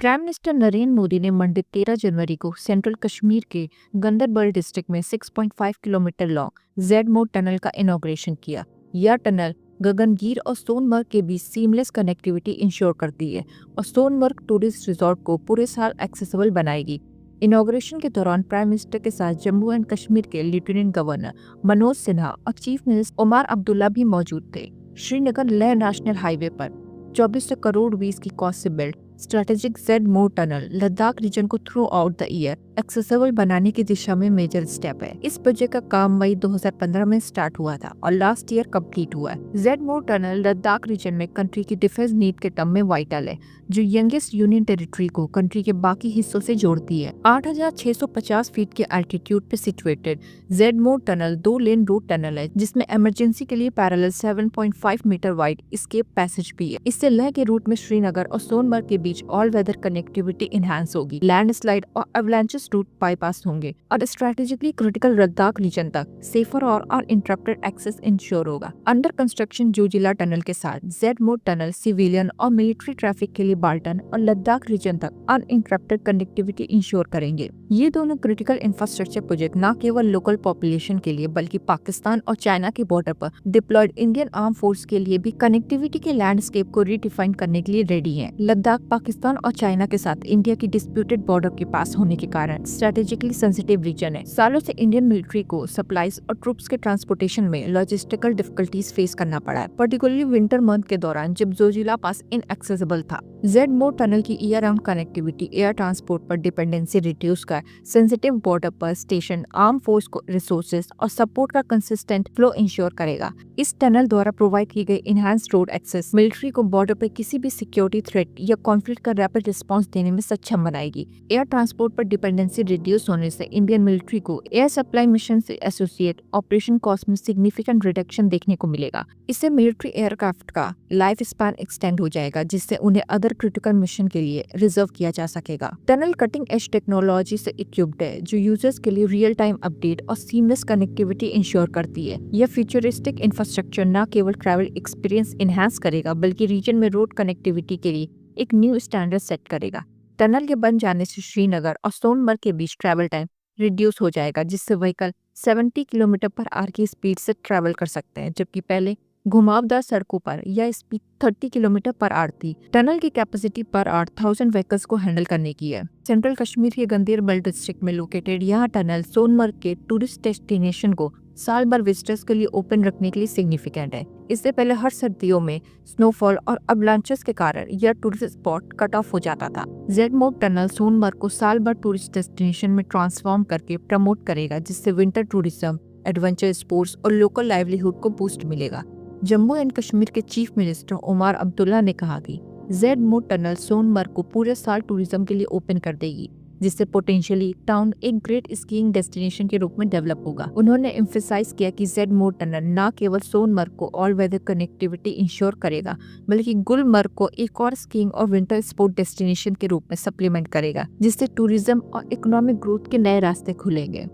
Prime minister Narendra Modi ने Monday 13 जनवरी को central Kashmir के गंदरबल डिस्ट्रिक्ट में 6.5 kilometre long Z Morh tunnel का इनॉग्रेशन किया। यह टनल गगनगीर और सोनमर्ग के बीच सीमलेस कनेक्टिविटी इंश्योर करती है और सोनमर्ग टूरिस्ट रिजॉर्ट को पूरे साल एक्सेसिबल बनाएगी। इनॉग्रेशन के दौरान प्राइम मिनिस्टर के साथ जम्मू एंड कश्मीर के लेफ्टिनेंट गवर्नर मनोज सिन्हा और चीफ मिनिस्टर उमर अब्दुल्ला भी मौजूद थे। श्रीनगर लेह नेशनल हाईवे पर 24 करोड़ रुपीस की कॉस्ट से build strategic Z Morh tunnel Ladakh region को throughout the year accessible बनाने की दिशा में मेजर स्टेप है। इस प्रोजेक्ट का काम मई 2015 में स्टार्ट हुआ था और लास्ट ईयर कंप्लीट हुआ है। Z Morh tunnel Ladakh region में कंट्री की डिफेंस नीड के टर्म में वाइटल है, जो यंगेस्ट यूनियन टेरिटरी को कंट्री के बाकी हिस्सों से जोड़ती है। 8,650 फीट के एल्टीट्यूड पे situated Z Morh tunnel 2 lane road tunnel है, जिसमें इमरजेंसी के लिए parallel 7.5 metre wide escape passage भी है। इससे लेह के रूट में श्रीनगर और सोनमर्ग के बीच ऑल वेदर कनेक्टिविटी इनहैंस होगी, लैंडस्लाइड और एवलांचेस रूट बाईपास होंगे और स्ट्रेटेजिकली क्रिटिकल लद्दाख रीजन तक सेफर और अनइंटरप्टेड एक्सेस इंश्योर होगा। अंडर कंस्ट्रक्शन जोजिला टनल के साथ जेड मोड टनल सिविलियन और मिलिट्री ट्रैफिक के लिए बाल्टन और लद्दाख रीजन तक अनइंटरप्टेड कनेक्टिविटी इंश्योर करेंगे। ये दोनों क्रिटिकल इंफ्रास्ट्रक्चर प्रोजेक्ट न केवल लोकल पॉपुलेशन के लिए बल्कि पाकिस्तान और चाइना के बॉर्डर पर डिप्लॉयड इंडियन आर्म फोर्स के लिए भी कनेक्टिविटी के लैंडस्केप को रिडिफाइन करने के लिए रेडी है। लद्दाख पाकिस्तान और चाइना के साथ इंडिया की डिस्प्यूटेड बॉर्डर के पास होने के कारण स्ट्रेटेजिकली सेंसिटिव रीजन है। सालों से इंडियन मिलिट्री को सप्लाईज और ट्रूप्स के ट्रांसपोर्टेशन में लॉजिस्टिकल डिफिकल्टीज फेस करना पड़ा है, पर्टिकुलरली विंटर मंथ के दौरान जब जोजिला पास इनएक्सेसिबल था। जेड मोड टनल की year round connectivity air transport पर डिपेंडेंसी रिड्यूस कर सेंसिटिव बॉर्डर पर स्टेशन आर्म फोर्स को रिसोर्सेज और सपोर्ट का कंसिस्टेंट फ्लो इंश्योर करेगा। इस टनल द्वारा प्रोवाइड की गई इनहैंस्ड रोड एक्सेस मिलिट्री को बॉर्डर पर किसी भी सिक्योरिटी थ्रेट या कॉन्फ्लिक्ट का रैपिड रिस्पांस देने में सक्षम बनाएगी। एयर ट्रांसपोर्ट पर डिपेंडेंसी रिड्यूस होने से इंडियन मिलिट्री को एयर सप्लाई मिशन से एसोसिएट ऑपरेशन कॉस्ट में सिग्निफिकेंट रिडक्शन देखने को मिलेगा। इससे मिलिट्री एयरक्राफ्ट का लाइफ स्पैन एक्सटेंड हो जाएगा, जिससे उन्हें अदर क्रिटिकल मिशन के लिए रिजर्व किया जा सकेगा। टनल कटिंग एज टेक्नोलॉजी से इक्विप्ड है, जो यूजर्स के लिए रियल टाइम अपडेट और सीमलेस कनेक्टिविटी इंश्योर करती है। यह फ्यूचरिस्टिक इंफ्रास्ट्रक्चर न केवल ट्रैवल एक्सपीरियंस इनहैंस करेगा बल्कि रीजन में रोड कनेक्टिविटी के लिए एक न्यू स्टैंडर्ड सेट करेगा। टनल के बन जाने से श्रीनगर और सोनमर्ग के बीच ट्रैवल टाइम रिड्यूस हो जाएगा, जिससे व्हीकल 70 किलोमीटर पर आवर की स्पीड से ट्रैवल कर सकते हैं, जबकि पहले घुमावदार सड़कों पर यह स्पीड 30 किलोमीटर पर आवर थी। टनल की कैपेसिटी पर आवर 1000 व्हीकल्स को हैंडल करने की है। सेंट्रल कश्मीर के गंदेरबल डिस्ट्रिक्ट में लोकेटेड यह टनल सोनमर्ग के टूरिस्ट डेस्टिनेशन को साल भर विजिटर्स के लिए ओपन रखने के लिए सिग्निफिकेंट है। इससे पहले हर सर्दियों में स्नोफॉल और अवलांचेस के कारण यह टूरिस्ट स्पॉट कट ऑफ हो जाता था। जेड मोड टनल सोनमर्ग को साल भर टूरिस्ट डेस्टिनेशन में ट्रांसफॉर्म करके प्रमोट करेगा, जिससे विंटर टूरिज्म, एडवेंचर स्पोर्ट्स और लोकल लाइवलीहुड को बूस्ट मिलेगा। जम्मू एंड कश्मीर के चीफ मिनिस्टर उमर अब्दुल्ला ने कहा कि जेड मोड टनल सोनमर्ग को पूरे साल टूरिज्म के लिए ओपन कर देगी, जिससे पोटेंशियली टाउन एक ग्रेट स्कीइंग डेस्टिनेशन के रूप में डेवलप होगा। उन्होंने एम्फेसाइज किया कि जेड मोड टनल न केवल सोनमर्ग को ऑल वेदर कनेक्टिविटी इंश्योर करेगा बल्कि गुलमर्ग को एक और स्कीइंग और विंटर स्पोर्ट डेस्टिनेशन के रूप में सप्लीमेंट करेगा, जिससे टूरिज्म और इकोनॉमिक ग्रोथ के नए रास्ते खुलेंगे।